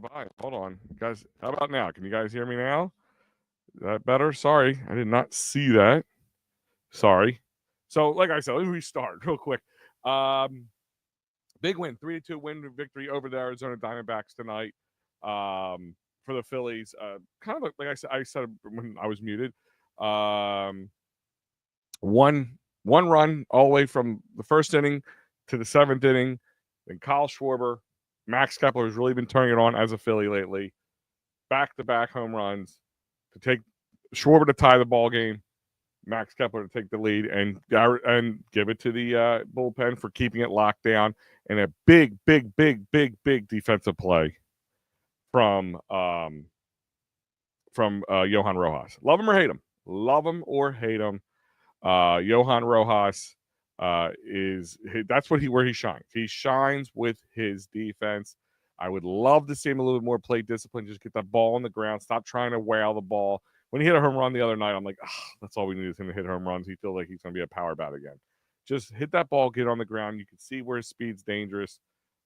Bye. Hold on, guys. How about now? Can you guys hear me now? Is that better? Sorry, I did not see that. Sorry. So, like I said, let me restart real quick. Um, Big win, 3-2 win victory over the Arizona Diamondbacks tonight. For the Phillies, kind of like I said when I was muted. Um, one run all the way from the first inning to the seventh inning. Then Kyle Schwarber, Max Kepler has really been turning it on as a Philly lately. Back to back home runs to take Schwarber to tie the ball game, Max Kepler to take the lead, and give it to the bullpen for keeping it locked down, and a big defensive play from Johan Rojas. Love him or hate him. Johan Rojas is that's what he where he shines. He shines with his defense. I would love to see him a little bit more play discipline. Just get that ball on the ground. Stop trying to wow the ball. When he hit a home run the other night, I'm like, that's all we need is him to hit home runs. He feels like he's going to be a power bat again. Just hit that ball, get on the ground. You can see where his speed's dangerous.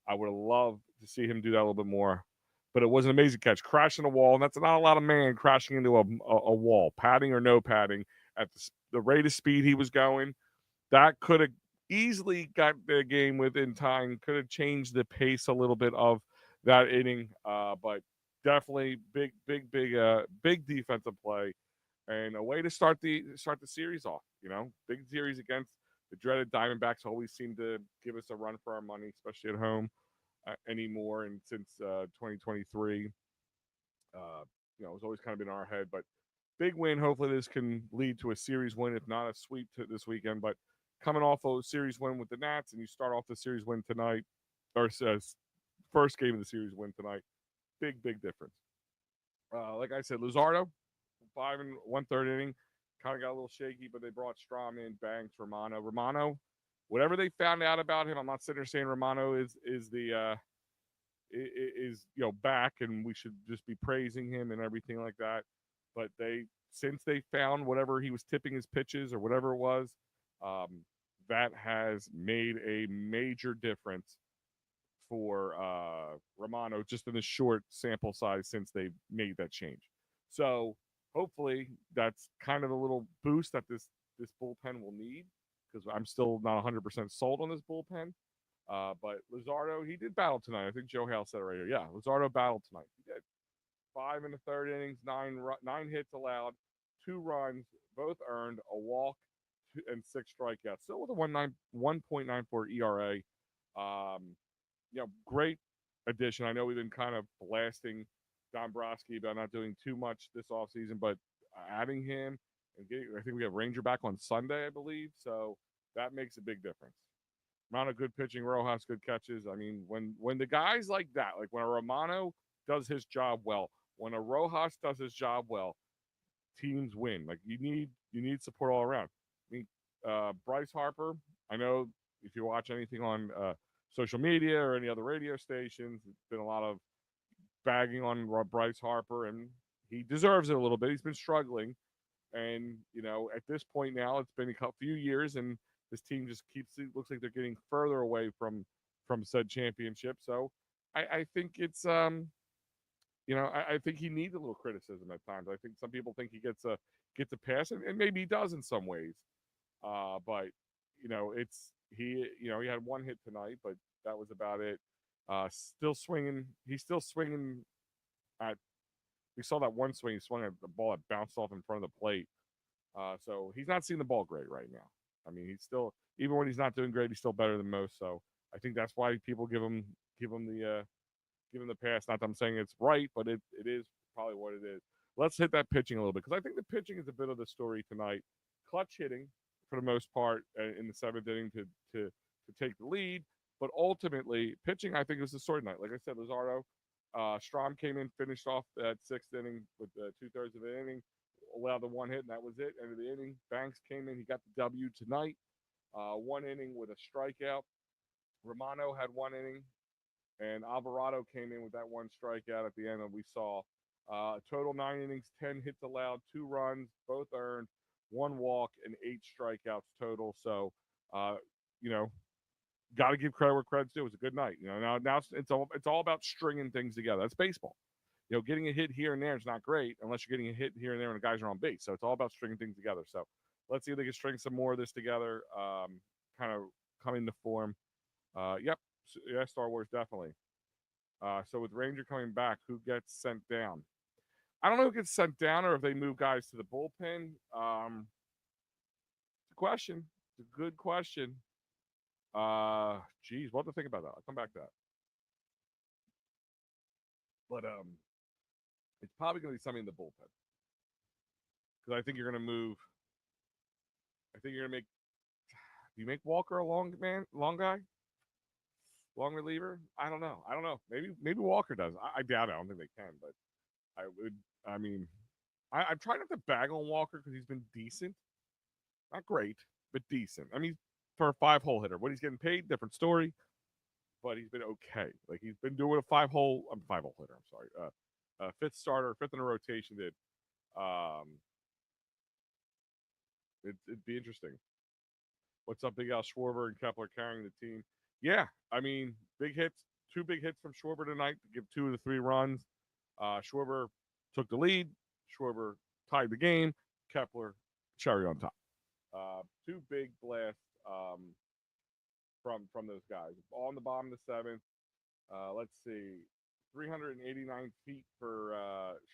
I would have loved to see him do that a little bit more. But it was an amazing catch, crashing a wall, and that's not a lot of man crashing into a wall, padding or no padding at the rate of speed he was going. That could have easily got the game within time. Could have changed the pace a little bit of that inning, but definitely big defensive play and a way to start the series off. Big series against the dreaded Diamondbacks always seem to give us a run for our money, especially at home anymore. And since 2023, uh, it's always kind of been in our head. But big win. Hopefully, this can lead to a series win, if not a sweep this weekend. But coming off a series win with the Nats, and you start off the series win tonight, or first game of the series win tonight, big difference. Like I said, Luzardo, 5 and 1/3 inning, kind of got a little shaky, but they brought Strom in, Banks, Romano, whatever they found out about him, I'm not sitting there saying Romano is the is back, and we should just be praising him and everything like that. But since they found whatever he was tipping his pitches or whatever it was, um, that has made a major difference for Romano just in the short sample size since they made that change. So hopefully that's kind of a little boost that this bullpen will need because I'm still not 100% sold on this bullpen. But Luzardo, he did battle tonight. I think Joe Hale said it right here. Yeah, Luzardo battled tonight. He did. 5 in the third innings, nine hits allowed, 2 runs, both earned, a walk, and 6 strikeouts. Still with a 1.94 ERA. Great addition. I know we've been kind of blasting Dombrowski about not doing too much this offseason, but adding him and I think we have Ranger back on Sunday, I believe. So that makes a big difference. Amount of good pitching, Rojas good catches. I mean, when the guys like that, like when a Romano does his job well, when a Rojas does his job well, teams win. Like you need support all around. I mean, Bryce Harper. I know if you watch anything on social media or any other radio stations, it's been a lot of bagging on Bryce Harper, and he deserves it a little bit. He's been struggling, and at this point now, it's been a few years, and this team just keeps. It looks like they're getting further away from said championship. So I think it's I think he needs a little criticism at times. I think some people think he gets a pass, and maybe he does in some ways. But it's he had one hit tonight, but that was about it. Still swinging. He's still swinging at. We saw that one swing. He swung at the ball that bounced off in front of the plate. So he's not seeing the ball great right now. I mean, he's still even when he's not doing great, he's still better than most. So I think that's why people give him the pass. Not that I'm saying it's right, but it is probably what it is. Let's hit that pitching a little bit because I think the pitching is a bit of the story tonight. Clutch hitting for the most part in the seventh inning to take the lead, but ultimately pitching I think was the story tonight. Like I said, Luzardo, Strom came in, finished off that sixth inning with 2/3 of the inning, allowed the one hit, and that was it. End of the inning. Banks came in, he got the W tonight. One inning with a strikeout. Romano had one inning and Alvarado came in with that one strikeout at the end that we saw. Total 9 innings, 10 hits allowed, 2 runs, both earned, one walk, and 8 strikeouts total. So, uh, you know, got to give credit where credit's due. It was a good night. Now it's all about stringing things together. That's baseball. Getting a hit here and there is not great unless you're getting a hit here and there and the guys are on base. So it's all about stringing things together. So let's see if they can string some more of this together. Kind of coming to form. Yep. Yeah, Star Wars definitely. So with Ranger coming back, who gets sent down? I don't know who gets sent down or if they move guys to the bullpen. It's a question. It's a good question. Geez, we'll have to think about that. I'll come back to that. But it's probably going to be something in the bullpen because I think you're going to move. I think you're going to make. Do you make Walker a long guy, long reliever? I don't know. Maybe Walker does. I doubt it. I don't think they can, but I would. I mean, I'm trying not to bag on Walker because he's been decent, not great, but decent. I mean, for a 5-hole hitter, what he's getting paid, different story. But he's been okay. Like he's been doing a 5-hole. I'm 5-hole hitter. I'm sorry. Fifth starter, fifth in a rotation. It'd be interesting. What's up, Big Al Schwarber and Kepler carrying the team? Yeah, I mean, big hits, 2 big hits from Schwarber tonight to give 2 of the 3 runs. Schwarber took the lead. Schwarber tied the game. Kepler, cherry on top. 2 big blasts from those guys. On the bottom of the 7th. Let's see, 389 feet for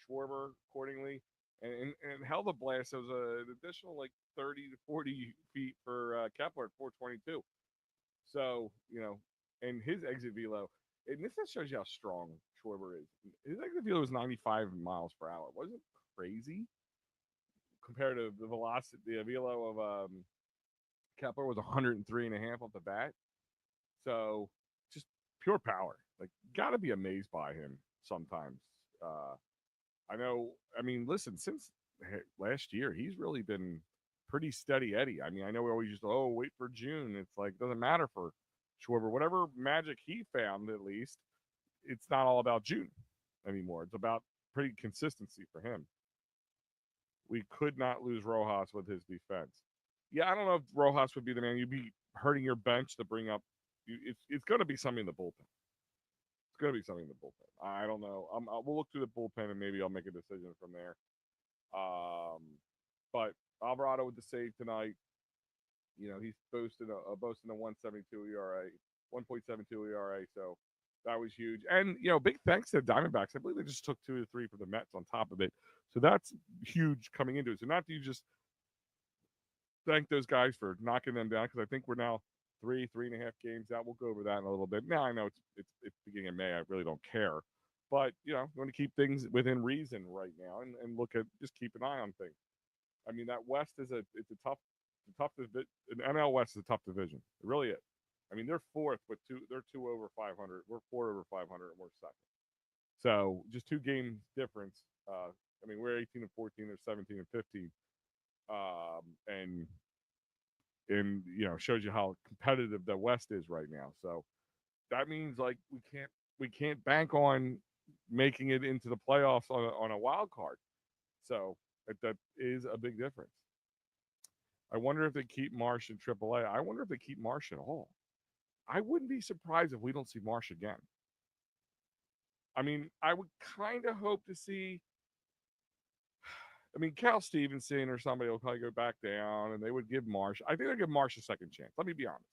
Schwarber accordingly. And hell of a blast. It was an additional like 30 to 40 feet for Kepler at 422. So, and his exit velo, and this just shows you how strong Schwarber is. His exit velo was 95 miles per hour. Wasn't crazy compared to the velocity. The velo of Kepler was 103 and a half off the bat. So just pure power. Like, gotta be amazed by him sometimes. I mean, listen, since last year, he's really been pretty steady Eddie. I mean, I know we always used to, wait for June. It's like, doesn't matter for Schwarber. Whatever magic he found, at least, it's not all about June anymore. It's about pretty consistency for him. We could not lose Rojas with his defense. Yeah, I don't know if Rojas would be the man. You'd be hurting your bench to bring up. It's going to be something in the bullpen. It's going to be something in the bullpen. I don't know. We'll look through the bullpen and maybe I'll make a decision from there. But Alvarado with the save tonight. He's boasting a 1.72 ERA, 1.72 ERA. So that was huge. And big thanks to the Diamondbacks. I believe they just took 2 to 3 for the Mets on top of it. So that's huge coming into it. So not that you just thank those guys for knocking them down because I think we're now 3.5 games out. We'll go over that in a little bit. Now I know it's beginning of May. I really don't care, but you want to keep things within reason right now and look at just keep an eye on things. I mean that West is a tough division. An NL West is a tough division. It really is. I mean they're 4th with 2. They're 2 over 500. We're 4 over 500 and we're 2nd. So just 2 games difference. I mean we're 18 and 14. They're 17 and 15. And shows you how competitive the West is right now. So that means like we can't bank on making it into the playoffs on a wild card. So that is a big difference. I wonder if they keep Marsh in AAA. I wonder if they keep Marsh at all. I wouldn't be surprised if we don't see Marsh again. I mean, I would kind of hope to see. I mean, Cal Stevenson or somebody will probably go back down, and they would give Marsh. I think they'll give Marsh a second chance. Let me be honest.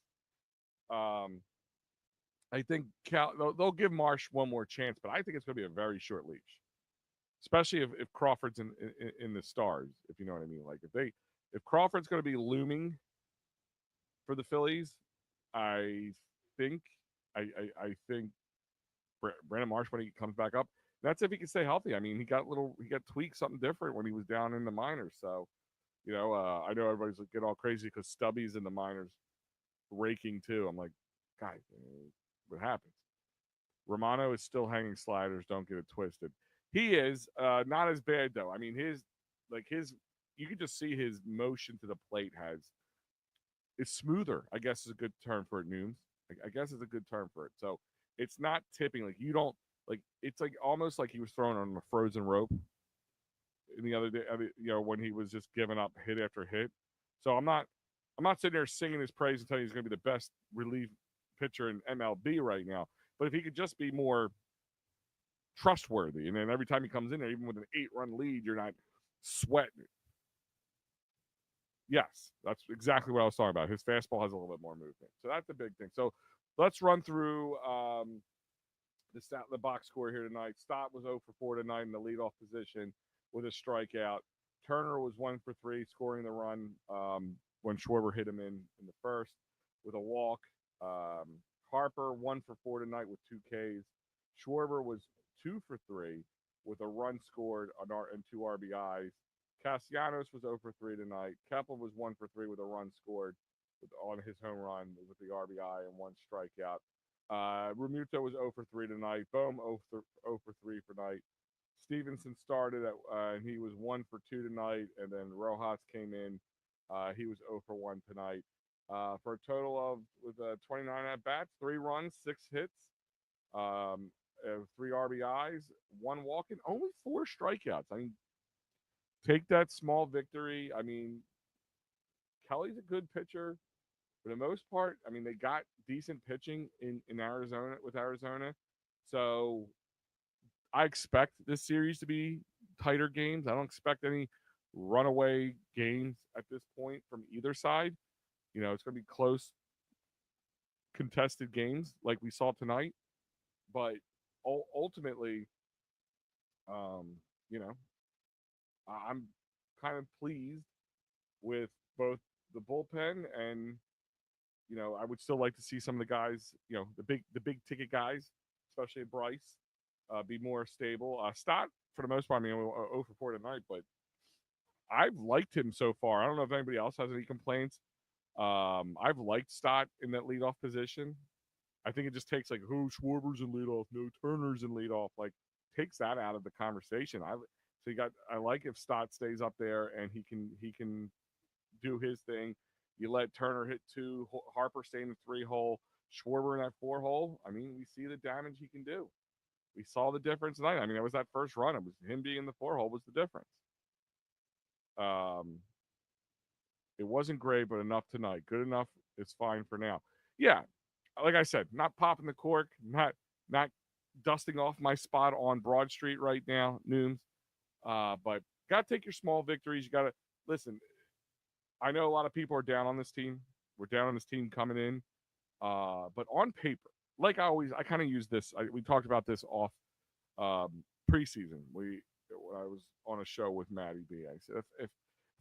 I think they'll give Marsh one more chance, but I think it's going to be a very short leash, especially if Crawford's in the stars. If you know what I mean. Like if Crawford's going to be looming for the Phillies, I think Brandon Marsh when he comes back up. That's if he can stay healthy. I mean, he got tweaked, something different when he was down in the minors. So, I know everybody's like, get all crazy because Stubby's in the minors raking too. I'm like, guys, what happens? Romano is still hanging sliders. Don't get it twisted. He is not as bad though. I mean, his you can just see his motion to the plate it's smoother. I guess is a good term for it. Nooms. I guess is a good term for it. So it's not tipping like you don't. Like it's like almost like he was thrown on a frozen rope in the other day, when he was just giving up hit after hit. So I'm not sitting there singing his praise and telling you he's going to be the best pitcher in MLB right now. But if he could just be more trustworthy, and then every time he comes in there, even with an 8-run lead, you're not sweating. Yes, that's exactly what I was talking about. His fastball has a little bit more movement, so that's a big thing. So let's run through the box score here tonight. Stott was 0 for 4 tonight in the leadoff position with a strikeout. Turner was 1 for 3, scoring the run when Schwarber hit him in the first with a walk. Harper 1 for 4 tonight with 2 Ks. Schwarber was 2 for 3 with a run scored and 2 RBIs. Castellanos was 0 for 3 tonight. Kepler was 1 for 3 with a run scored on his home run with the RBI and 1 strikeout. Remuto was 0 for 3 tonight. Bohm 0 for 3 for night. Stevenson started and he was 1 for 2 tonight, and then Rojas came in. He was 0 for 1 tonight. For a total of with 29 at bats, 3 runs, 6 hits, 3 RBIs, 1 walk, and only 4 strikeouts. I mean, take that small victory. I mean, Kelly's a good pitcher. For the most part, I mean, they got decent pitching in Arizona with Arizona. So I expect this series to be tighter games. I don't expect any runaway games at this point from either side. You know, it's going to be close, contested games like we saw tonight. But ultimately, you know, I'm kind of pleased with both the bullpen and, you know, I would still like to see some of the guys, you know, the big ticket guys, especially Bryce, be more stable. Stott, for the most part, I mean, 0 for 4 tonight, but I've liked him so far. I don't know if anybody else has any complaints. I've liked Stott in that leadoff position. I think it just takes like who Schwarber's in leadoff, no Turner's in leadoff, like takes that out of the conversation. I like if Stott stays up there and he can do his thing. You let Turner hit 2, Harper stay in the 3 hole, Schwarber in that 4 hole. I mean, we see the damage he can do. We saw the difference tonight. I mean, it was that first run. It was him being in the 4 hole was the difference. It wasn't great, but enough tonight. Good enough. It's fine for now. Yeah, like I said, not popping the cork, not dusting off my spot on Broad Street right now, Nooms. But got to take your small victories. You got to listen. I know a lot of people are down on this team. We're down on this team coming in. But on paper, like I kind of use this. We talked about this off preseason. When I was on a show with Maddie B, I said if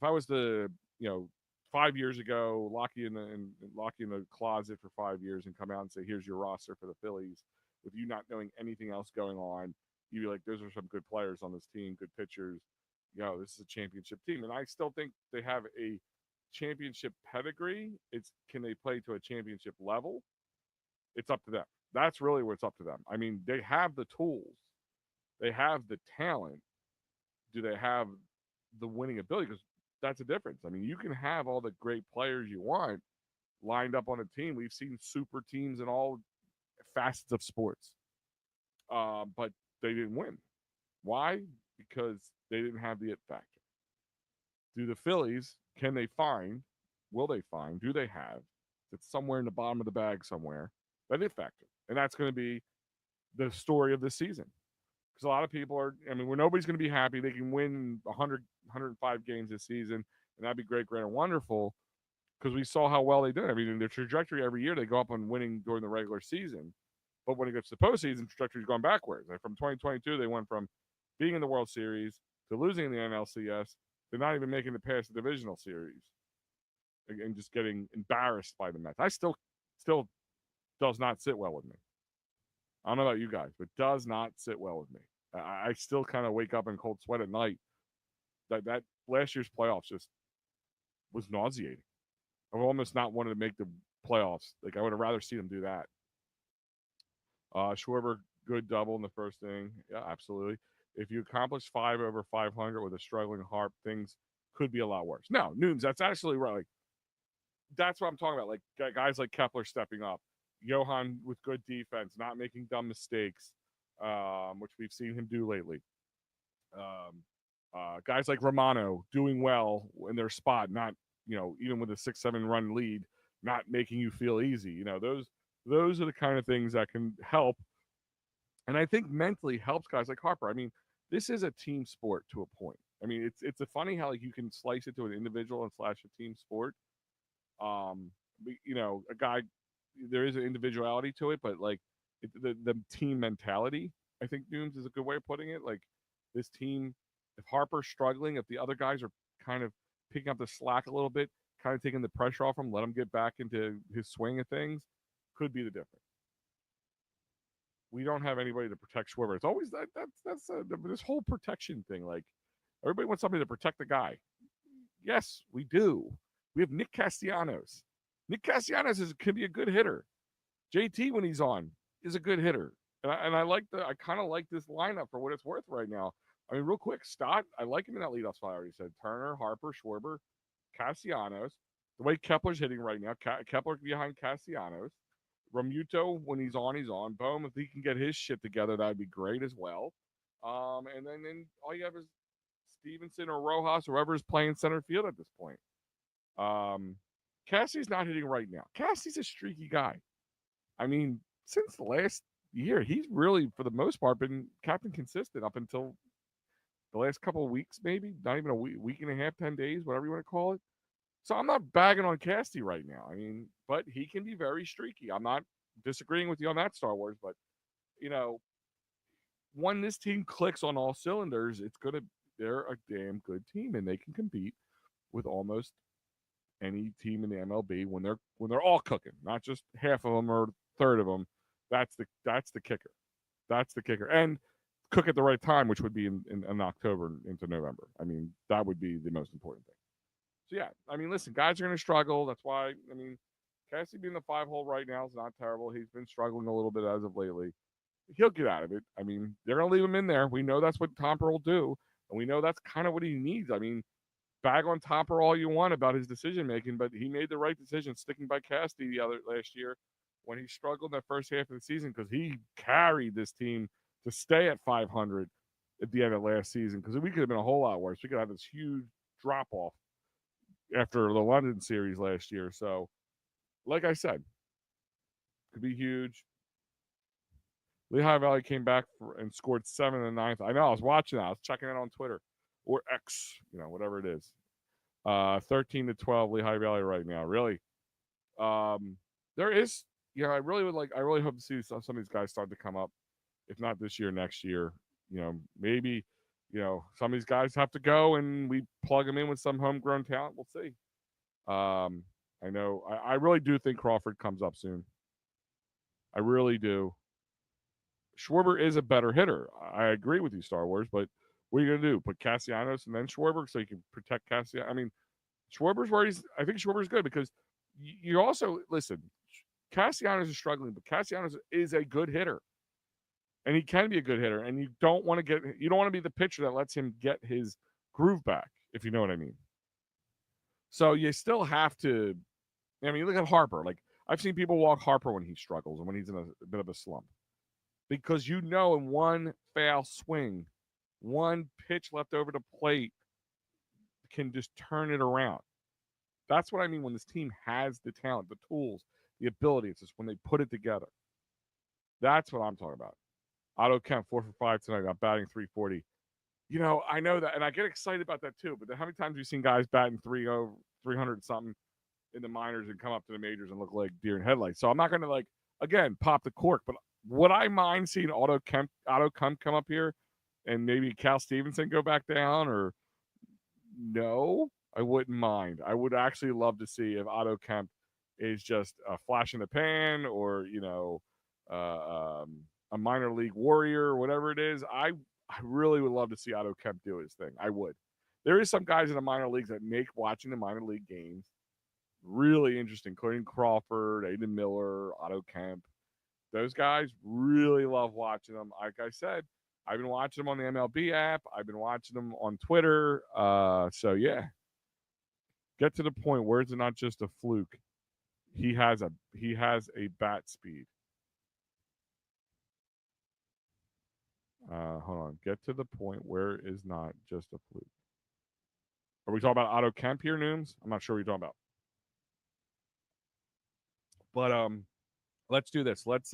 I was to, you know, 5 years ago, lock you in the closet for 5 years and come out and say, here's your roster for the Phillies, with you not knowing anything else going on, you'd be like, those are some good players on this team, good pitchers. You know, this is a championship team, and I still think they have a championship pedigree. Can they play to a championship level? It's up to them. That's really what's up to them. I mean, they have the tools, they have the talent. Do they have the winning ability? Because that's a difference. I mean, you can have all the great players you want lined up on a team. We've seen super teams in all facets of sports, but they didn't win. Why? Because they didn't have the it factor. Do the Phillies, will they find, do they have, it's somewhere in the bottom of the bag somewhere, that it factor? And that's going to be the story of this season. Because a lot of people where nobody's going to be happy. They can win 100, 105 games this season, and that'd be great, great, and wonderful, because we saw how well they did. I mean, their trajectory every year, they go up on winning during the regular season. But when it gets to the postseason, trajectory's gone backwards. Like from 2022, they went from being in the World Series to losing in the NLCS to not even making it past the divisional series and just getting embarrassed by the Mets. I still does not sit well with me. I don't know about you guys, but does not sit well with me. I still kind of wake up in cold sweat at night. That last year's playoffs just was nauseating. I would almost not wanted to make the playoffs. Like, I would have rather seen them do that. Schwarber, good double in the first inning. Yeah, absolutely. If you accomplish 5 over 500 with a struggling Harp, things could be a lot worse. No, Nooms, that's actually right. Like, that's what I'm talking about. Like, guys like Kepler stepping up. Johan with good defense, not making dumb mistakes, which we've seen him do lately. Guys like Romano doing well in their spot, not, you know, even with a 6-7 run lead, not making you feel easy. You know, those Those are the kind of things that can help, and I think mentally helps guys like Harper. I mean, this is a team sport to a point. I mean, it's a funny how like you can slice it to an individual and slash a team sport. A guy, there is an individuality to it, but like the team mentality, I think Dooms is a good way of putting it. Like this team, if Harper's struggling, if the other guys are kind of picking up the slack a little bit, kind of taking the pressure off him, let him get back into his swing of things, could be the difference. We don't have anybody to protect Schwarber. It's always this whole protection thing. Like everybody wants somebody to protect the guy. Yes, we do. We have Nick Castellanos. Nick Castellanos could be a good hitter. JT when he's on is a good hitter, I kind of like this lineup for what it's worth right now. I mean, real quick, Stott, I like him in that leadoff spot. I already said Turner, Harper, Schwarber, Castellanos. The way Kepler's hitting right now, Kepler behind Castellanos. Romuto, when he's on, he's on. Bohm, if he can get his shit together, that'd be great as well. And then all you have is Stevenson or Rojas, whoever is playing center field at this point. Cassie's not hitting right now. Cassie's a streaky guy. I mean, since the last year, he's really, for the most part, been captain consistent up until the last couple of weeks, maybe not even a week and a half, 10 days, whatever you want to call it. So I'm not bagging on Casty right now. I mean, but he can be very streaky. I'm not disagreeing with you on that, Star Wars, but you know, when this team clicks on all cylinders, they're a damn good team and they can compete with almost any team in the MLB when they're all cooking, not just half of them or a third of them. That's the kicker. That's the kicker. And cook at the right time, which would be in October into November. I mean, that would be the most important thing. So yeah, I mean, listen, guys are going to struggle. That's why I mean, Cassie being the 5-hole right now is not terrible. He's been struggling a little bit as of lately. He'll get out of it. I mean, they're going to leave him in there. We know that's what Tomper will do, and we know that's kind of what he needs. I mean, bag on Tomper all you want about his decision making, but he made the right decision sticking by Casty last year when he struggled in the first half of the season because he carried this team to stay at 500 at the end of last season because we could have been a whole lot worse. We could have this huge drop off after the London series last year. So, like I said, could be huge. Lehigh Valley came back and scored 7 in the ninth. I know. I was watching that. I was checking it on Twitter or X, whatever it is. 13-12 Lehigh Valley right now. Really, there is. I really would like. I really hope to see some of these guys start to come up. If not this year, next year. Maybe. Some of these guys have to go, and we plug them in with some homegrown talent. We'll see. I know. I really do think Crawford comes up soon. I really do. Schwarber is a better hitter. I agree with you, Star Wars, but what are you going to do? Put Castellanos and then Schwarber so you can protect Castellanos? I mean, Schwarber's where I think Schwarber's good because you also, listen, Castellanos is struggling, but Castellanos is a good hitter. And he can be a good hitter. And you don't want to be the pitcher that lets him get his groove back, if you know what I mean. So you still have to, look at Harper. Like, I've seen people walk Harper when he struggles and when he's in a bit of a slump. Because in one foul swing, one pitch left over the plate can just turn it around. That's what I mean when this team has the talent, the tools, the ability. It's just when they put it together. That's what I'm talking about. Otto Kemp, 4 for 5 tonight, got batting 340. I know that, and I get excited about that too. But how many times have you seen guys batting 300 something in the minors and come up to the majors and look like deer in headlights? So I'm not going to again pop the cork, but would I mind seeing Otto Kemp come up here and maybe Cal Stevenson go back down? Or no, I wouldn't mind. I would actually love to see if Otto Kemp is just a flash in the pan or, a minor league warrior or whatever it is. I really would love to see Otto Kemp do his thing. I would. There is some guys in the minor leagues that make watching the minor league games really interesting, including Crawford, Aiden Miller, Otto Kemp. Those guys really love watching them. Like I said, I've been watching them on the MLB app. I've been watching them on Twitter. So yeah, get to the point where it's not just a fluke. He has a bat speed. Hold on. Get to the point where it is not just a fluke. Are we talking about Otto Kemp here, Nooms? I'm not sure what you're talking about. But let's do this. Let's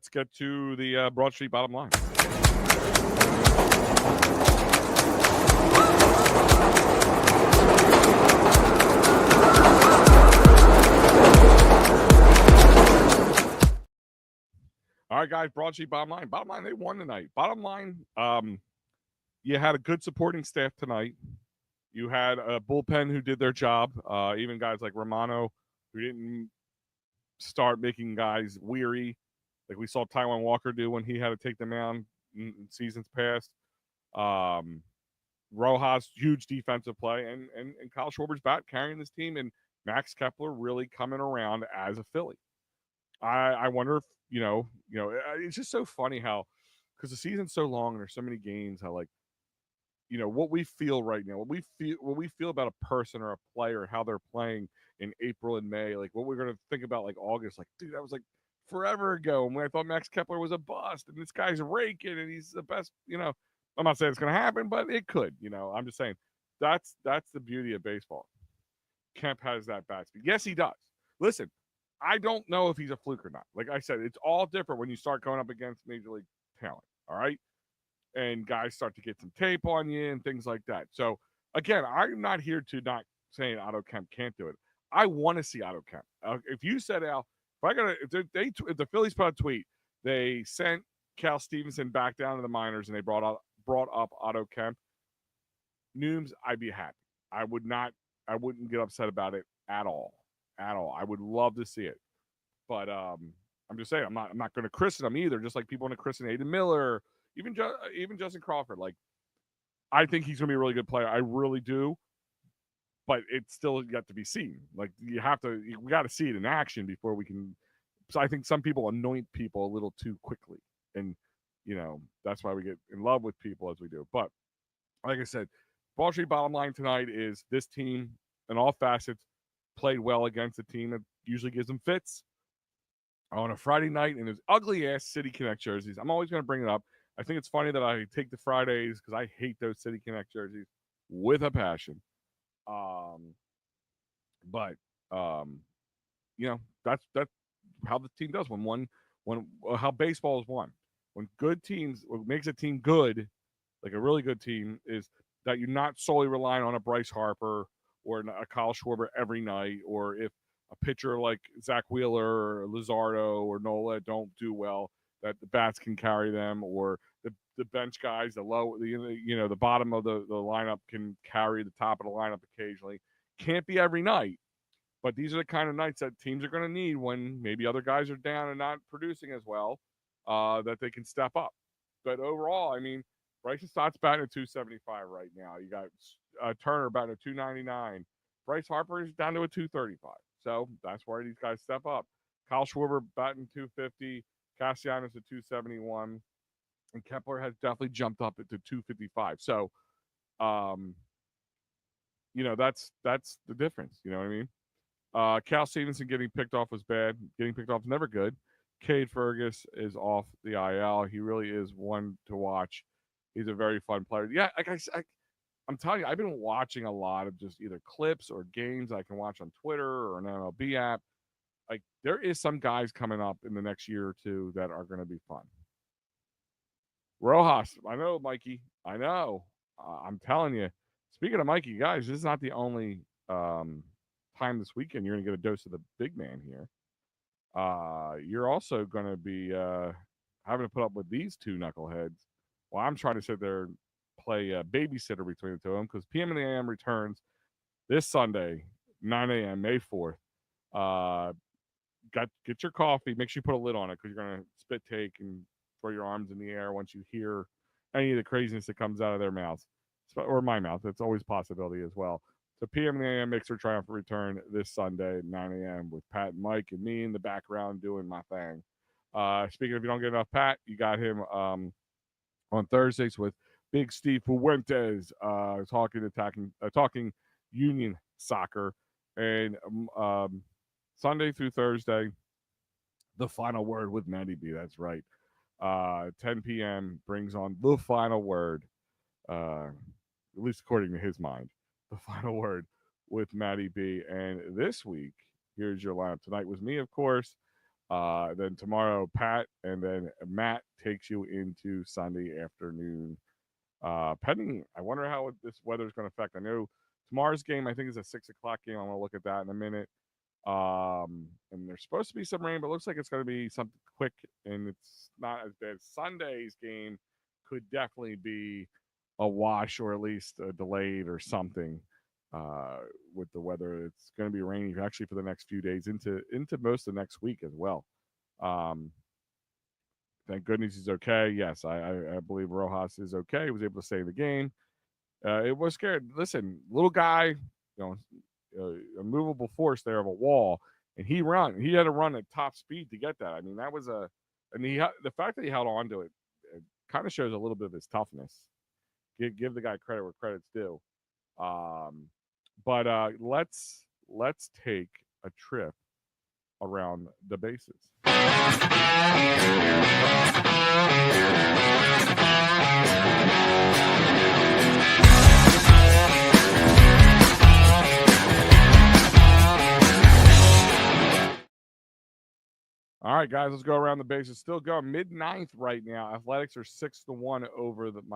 get to the Broad Street bottom line. All right, guys, Broad Street bottom line. Bottom line, they won tonight. Bottom line, you had a good supporting staff tonight. You had a bullpen who did their job. Even guys like Romano, who didn't start making guys weary, like we saw Taiwan Walker do when he had to take them down in seasons past. Rojas, huge defensive play, and Kyle Schwarber's bat carrying this team, and Max Kepler really coming around as a Philly. I wonder if it's just so funny how, because the season's so long and there's so many games, how like what we feel right now, what we feel about a person or a player, how they're playing in April and May, like what we're gonna think about like August, like dude, that was like forever ago, and when I thought Max Kepler was a bust, and this guy's raking, and he's the best. I'm not saying it's gonna happen, but it could. I'm just saying that's the beauty of baseball. Kemp has that bat speed. Yes, he does. Listen, I don't know if he's a fluke or not. Like I said, it's all different when you start going up against major league talent. All right. And guys start to get some tape on you and things like that. So again, I'm not here to not saying Otto Kemp can't do it. I want to see Otto Kemp. If you said Al, if the Phillies put a tweet, they sent Cal Stevenson back down to the minors and they brought up Otto Kemp. Nooms, I'd be happy. I wouldn't get upset about it at all. At all. I would love to see it. But I'm just saying, I'm not going to christen him either. Just like people want to christen Aiden Miller, even Justin Crawford. Like, I think he's going to be a really good player. I really do. But it's still yet to be seen. Like, we got to see it in action before we can. So I think some people anoint people a little too quickly, and that's why we get in love with people as we do. But like I said, Broad Street bottom line tonight is this team, in all facets, played well against a team that usually gives them fits on a Friday night in those ugly ass City Connect jerseys. I'm always going to bring it up. I think it's funny that I take the Fridays because I hate those City Connect jerseys with a passion. But that's how the team does when how baseball is won. When good teams, what makes a team good, like a really good team, is that you're not solely relying on a Bryce Harper or a Kyle Schwarber every night, or if a pitcher like Zach Wheeler or Luzardo or Nola don't do well, that the bats can carry them, or the bench guys, the bottom of the lineup can carry the top of the lineup occasionally. Can't be every night, but these are the kind of nights that teams are going to need when maybe other guys are down and not producing as well, that they can step up. But overall, I mean, Bryson Stott's batting at 275 right now. You got Turner batting at 299. Bryce Harper is down to a 235. So that's where these guys step up. Kyle Schwarber batting 250. Castellanos at 271. And Kepler has definitely jumped up to 255. So, that's the difference. You know what I mean? Cal Stevenson getting picked off was bad. Getting picked off is never good. Cade Fergus is off the IL. He really is one to watch. He's a very fun player. Yeah, like I'm telling you, I've been watching a lot of just either clips or games I can watch on Twitter or an MLB app. Like, there is some guys coming up in the next year or two that are going to be fun. Rojas, I know, Mikey. I know. I'm telling you. Speaking of Mikey, guys, this is not the only time this weekend you're going to get a dose of the big man here. You're also going to be having to put up with these two knuckleheads. Well, I'm trying to sit there and play babysitter between the two of them, because PM and the AM returns this Sunday, 9 a.m., May 4th. Get your coffee. Make sure you put a lid on it, because you're going to spit take and throw your arms in the air once you hear any of the craziness that comes out of their mouths, or my mouth. That's always a possibility as well. So PM and the AM makes their triumphant return this Sunday, 9 a.m., with Pat and Mike and me in the background doing my thing. Speaking of, you don't get enough Pat, you got him on Thursdays with Big Steve Fuentes, talking union soccer, and Sunday through Thursday, the final word with Matty B. That's right. 10 p.m. brings on the final word, at least according to his mind, the final word with Matty B. And this week, Here's your lineup. Tonight was me, of course. Then tomorrow, Pat, and then Matt takes you into Sunday afternoon. Pending, I wonder how this weather is going to affect. I know tomorrow's game, I think, is a 6 o'clock game. I'm going to look at that in a minute. And there's supposed to be some rain, but it looks like it's going to be something quick, and it's not as bad. Sunday's game could definitely be a wash or at least delayed or something uh, with the weather. It's going to be raining actually for the next few days into most of the next week as well. Um, thank goodness he's okay. Yes, I believe Rojas is okay. He was able to save the game. It was scared. Listen, little guy, a movable force there of a wall, and he run. He had to run at top speed to get that. I mean, that was a, and the fact that he held on to it, it kind of shows a little bit of his toughness. Give the guy credit where credit's due. Um, but let's take a trip around the bases. All right, guys, let's go around the bases. Still going mid-ninth right now. Athletics are 6-1 over the the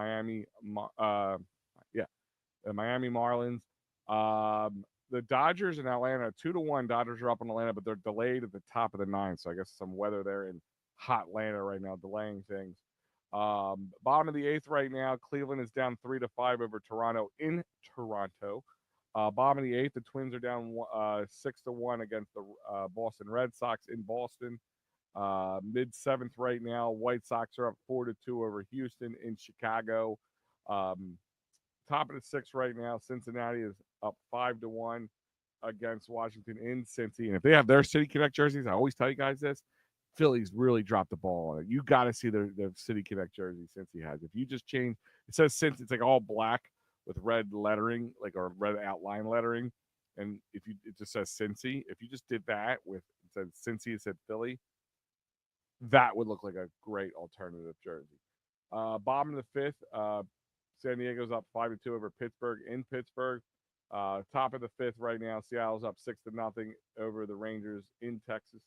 Miami Marlins. The Dodgers in Atlanta 2-1. Dodgers are up in Atlanta, but they're delayed at the top of the ninth. So I guess some weather there in hot Atlanta right now, delaying things. Bottom of the eighth right now. Cleveland is down 3-5 over Toronto in Toronto. Bottom of the eighth, the Twins are down 6-1 against the Boston Red Sox in Boston. Mid seventh right now. White Sox are up 4-2 over Houston in Chicago. Top of the sixth right now. Cincinnati is up 5-1 against Washington in Cincy. And if they have their City Connect jerseys, I always tell you guys this. Phillies really dropped the ball on it. You got to see their City Connect jersey Cincy has. If you just change, it says Cincy, it's like all black with red lettering, like or red outline lettering. And if you, it just says Cincy. If you just did that with it said Cincy, it said Philly, that would look like a great alternative jersey. Bottom of the fifth, San Diego's up 5-2 over Pittsburgh in Pittsburgh. Top of the fifth right now, Seattle's up 6-0 over the Rangers in Texas.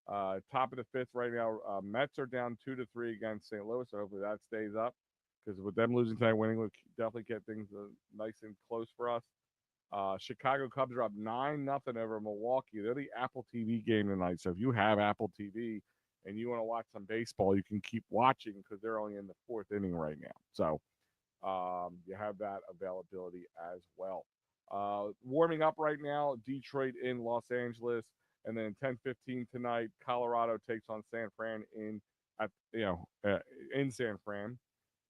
Top of the fifth right now, Mets are down 2-3 against St. Louis. So hopefully that stays up because with them losing tonight, winning would definitely get things nice and close for us. Chicago Cubs are up 9-0 over Milwaukee. They're the Apple TV game tonight. So if you have Apple TV and you want to watch some baseball, you can keep watching because they're only in the fourth inning right now. So you have that availability as well. Warming up right now, Detroit in Los Angeles, and then 10:15 tonight, Colorado takes on San Fran in San Fran.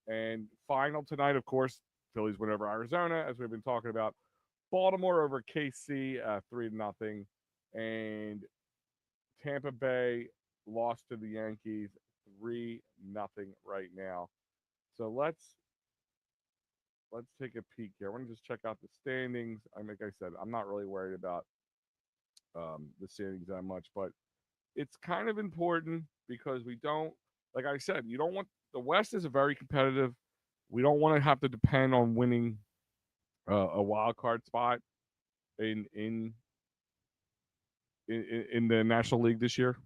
And final tonight, of course, Phillies win over Arizona, as we've been talking about. Baltimore over KC, 3-0, and Tampa Bay lost to the Yankees 3-0 right now. So let's take a peek here. I want to just check out the standings. Like I said, I'm not really worried about the standings that much, but it's kind of important because we don't, like I said, you don't want the West is a very competitive. We don't want to have to depend on winning a wild card spot in the National League this year.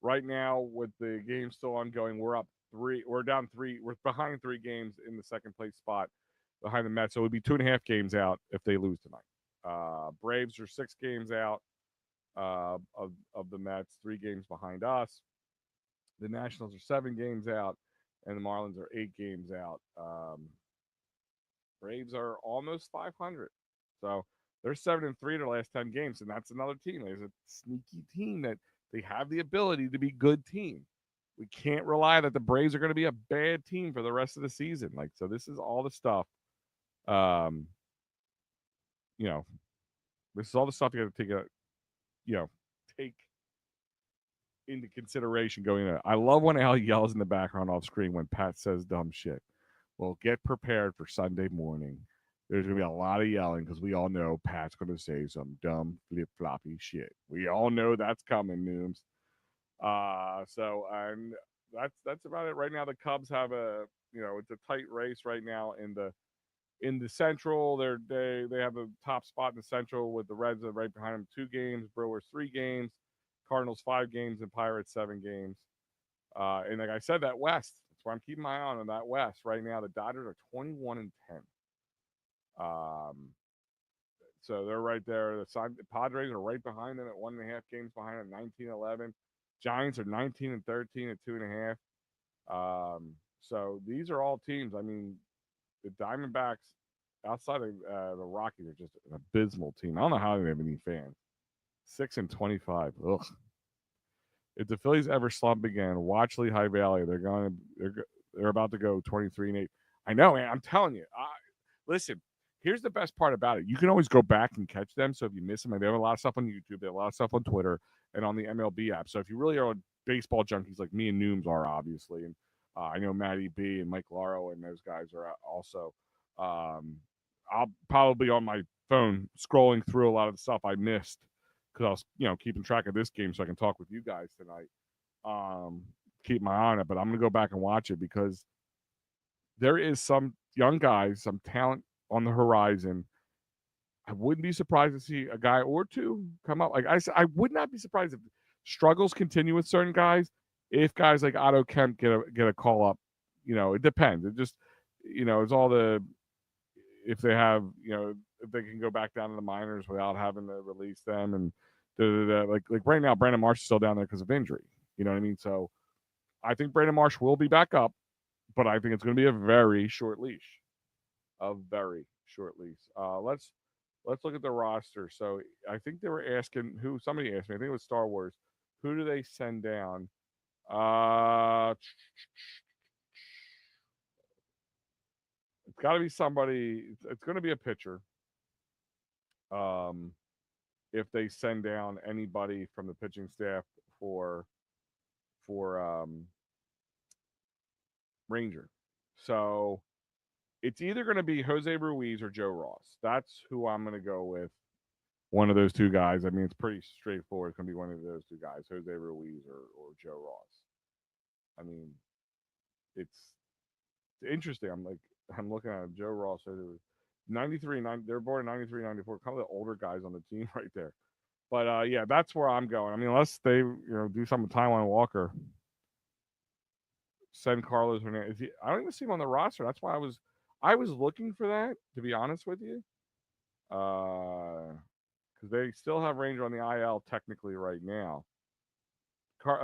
Right now, with the game still ongoing, we're up three. We're down three. We're behind 3 games in the second place spot behind the Mets. So it would be 2.5 games out if they lose tonight. Braves are 6 games out of the Mets, 3 games behind us. The Nationals are 7 games out, and the Marlins are 8 games out. Braves are almost 500, so they're 7-3 their last 10 games, and that's another team. There's a sneaky team that they have the ability to be good team. We can't rely that the Braves are going to be a bad team for the rest of the season. Like, so this is all the stuff. This is all the stuff you got to take into consideration going in. I love when Al yells in the background off screen when Pat says dumb shit. Well, get prepared for Sunday morning. There's going to be a lot of yelling because we all know Pat's going to say some dumb flip-floppy shit. We all know that's coming, Nooms. And that's about it. Right now, the Cubs have it's a tight race right now in the In the Central, they have the top spot in the Central with the Reds are right behind them 2 games, Brewers 3 games, Cardinals 5 games, and Pirates 7 games. And like I said, that West. That's why I'm keeping my eye on that West right now. The Dodgers are 21-10. Um, so they're right there. The Padres are right behind them at 1.5 games behind them, 19-11. Giants are 19-13 at 2.5. So these are all teams. I mean, the Diamondbacks outside of the Rockies are just an abysmal team. I don't know how they have any fans. 6-25. Ugh. If the Phillies ever slump again, watch Lehigh Valley. They're about to go 23-8. I know, man. I'm telling you. Listen, here's the best part about it. You can always go back and catch them. So if you miss them, they have a lot of stuff on YouTube. They have a lot of stuff on Twitter and on the MLB app. So if you really are baseball junkies like me and Nooms are, obviously, and I know Matty B and Mike Laro and those guys are also. I'll probably on my phone scrolling through a lot of the stuff I missed because I was, keeping track of this game so I can talk with you guys tonight. Keep my eye on it, but I'm gonna go back and watch it because there is some young guys, some talent on the horizon. I wouldn't be surprised to see a guy or two come up. Like I said, I would not be surprised if struggles continue with certain guys. If guys like Otto Kemp get a call up, it depends. It just, it's all the if they have, if they can go back down to the minors without having to release them and like right now, Brandon Marsh is still down there because of injury. You know what I mean? So I think Brandon Marsh will be back up, but I think it's going to be a very short leash. A very short leash. Let's look at the roster. So I think they were asking who somebody asked me. I think it was Star Wars. Who do they send down? It's got to be somebody. It's going to be a pitcher. Um, if they send down anybody from the pitching staff for for Ranger. So it's either going to be Jose Ruiz or Joe Ross. That's who I'm going to go with. One of those two guys. I mean, it's pretty straightforward. It's going to be one of those two guys, Jose Ruiz or Joe Ross. I mean, it's interesting. I'm looking at Joe Ross. So 93, 9, they're born in 93, 94. Kind of the older guys on the team right there. But yeah, that's where I'm going. I mean, unless they do something with Taiwan Walker, send Carlos Hernandez. I don't even see him on the roster. That's why I was looking for that, to be honest with you. Because they still have Ranger on the IL technically right now.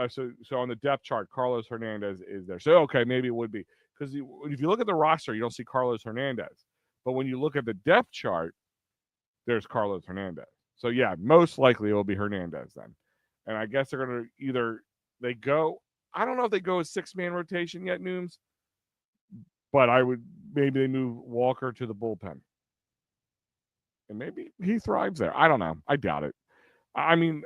So on the depth chart, Carlos Hernandez is there. So okay, maybe it would be because if you look at the roster, you don't see Carlos Hernandez. But when you look at the depth chart, there's Carlos Hernandez. So yeah, most likely it will be Hernandez then. And I guess they're going to either they go. I don't know if they go a 6-man rotation yet, Nooms. But I would maybe they move Walker to the bullpen, and maybe he thrives there. I don't know. I doubt it. I mean,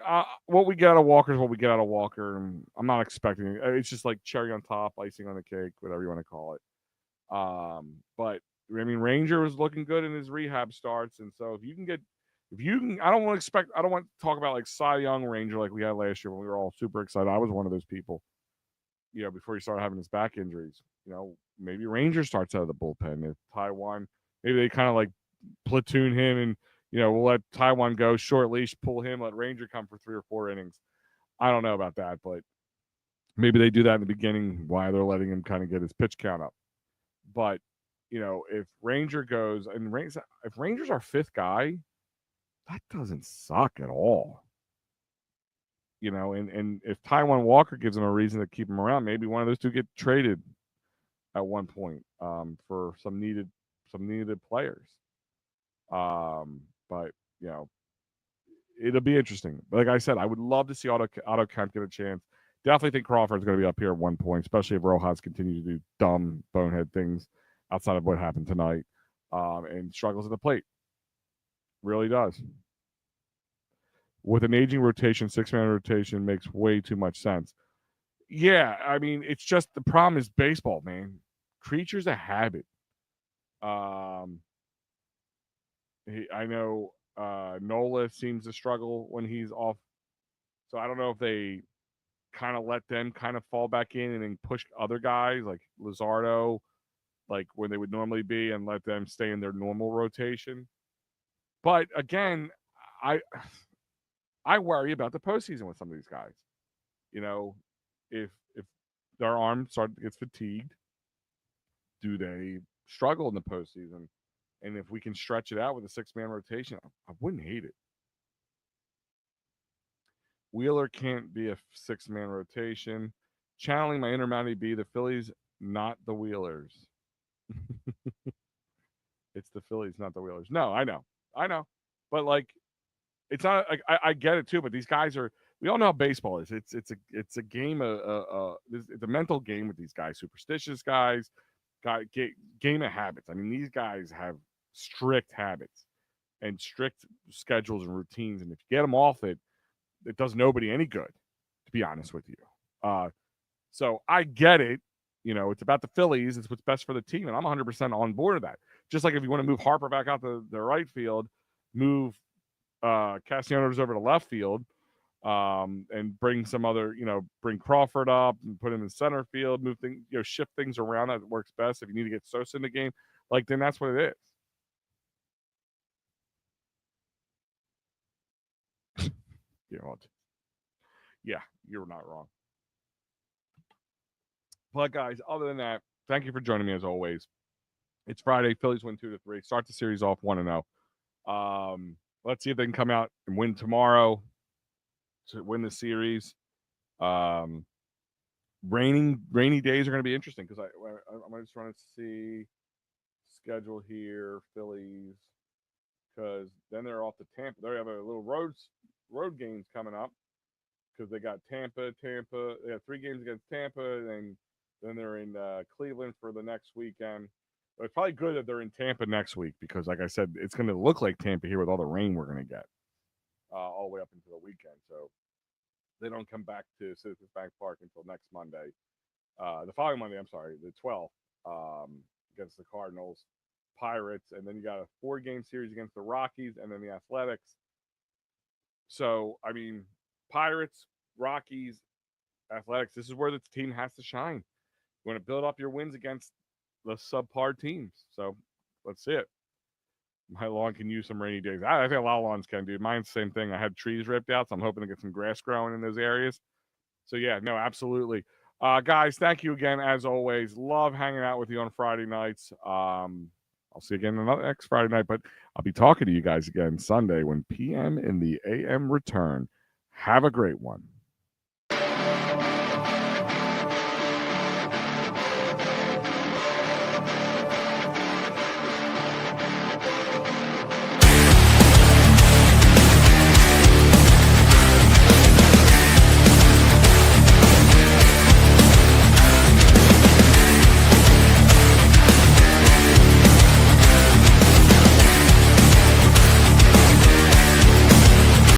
what we get out of Walker is what we get out of Walker, and I'm not expecting it. It's just like cherry on top, icing on the cake, whatever you want to call it. But I mean, Ranger was looking good in his rehab starts, and so I don't want to talk about like Cy Young Ranger like we had last year when we were all super excited. I was one of those people, before he started having his back injuries. Maybe Ranger starts out of the bullpen. If Taiwan, maybe they kind of like platoon him and, we'll let Taiwan go short leash, pull him, let Ranger come for 3 or 4 innings. I don't know about that, but maybe they do that in the beginning while they're letting him kind of get his pitch count up. But, if Ranger goes and if Ranger's our 5th guy, that doesn't suck at all. And if Taiwan Walker gives him a reason to keep him around, maybe one of those two get traded at one point for some needed players. But it'll be interesting. Like I said, I would love to see Otto Kemp get a chance. Definitely think Crawford's going to be up here at one point, especially if Rojas continues to do dumb bonehead things outside of what happened tonight and struggles at the plate. Really does. With an aging rotation, 6-man rotation makes way too much sense. Yeah, I mean, it's just the problem is baseball, man. Creatures of habit. I know Nola seems to struggle when he's off. So I don't know if they kind of let them kind of fall back in and then push other guys like Luzardo like when they would normally be, and let them stay in their normal rotation. But again, I I worry about the postseason with some of these guys. You know, if their arm starts gets fatigued, do they struggle in the postseason? And if we can stretch it out with a 6-man rotation, I wouldn't hate it. Wheeler can't be a 6-man rotation. Channeling my inner Matty B, the Phillies, not the Wheelers. It's the Phillies, not the Wheelers. No, I know, but like, it's not. Like, I get it too, but these guys are. We all know how baseball is. It's a game. It's a mental game with these guys. Superstitious guys. Game of habits. I mean, these guys have strict habits and strict schedules and routines, and if you get them off it, it does nobody any good. To be honest with you, so I get it. It's about the Phillies. It's what's best for the team, and I'm 100% on board with that. Just like if you want to move Harper back out the right field, move Castellanos over to left field, and bring some other, bring Crawford up and put him in center field, move things, shift things around that works best. If you need to get Sosa in the game, like, then that's what it is. Yeah, you're not wrong. But guys, other than that, thank you for joining me as always. It's Friday. Phillies win 2-3. Start the series off 1-0. Let's see if they can come out and win tomorrow to win the series. Rainy days are going to be interesting because I'm just trying to see schedule here, Phillies, because then they're off to Tampa. They have a little road games coming up because they got Tampa. They have 3 games against Tampa, and then they're in Cleveland for the next weekend. But it's probably good that they're in Tampa next week because, like I said, it's going to look like Tampa here with all the rain we're going to get all the way up into the weekend. So they don't come back to Citizens Bank Park until next Monday. The following Monday, I'm sorry, the 12th, against the Cardinals, Pirates, and then you got a 4-game series against the Rockies and then the Athletics. So, I mean, Pirates, Rockies, Athletics, this is where the team has to shine. You want to build up your wins against the subpar teams. So, let's see it. My lawn can use some rainy days. I think a lot of lawns can, dude. Mine's the same thing. I had trees ripped out, so I'm hoping to get some grass growing in those areas. So, yeah, no, absolutely. Guys, thank you again, as always. Love hanging out with you on Friday nights. I'll see you again next Friday night, but I'll be talking to you guys again Sunday when PM and the AM return. Have a great one.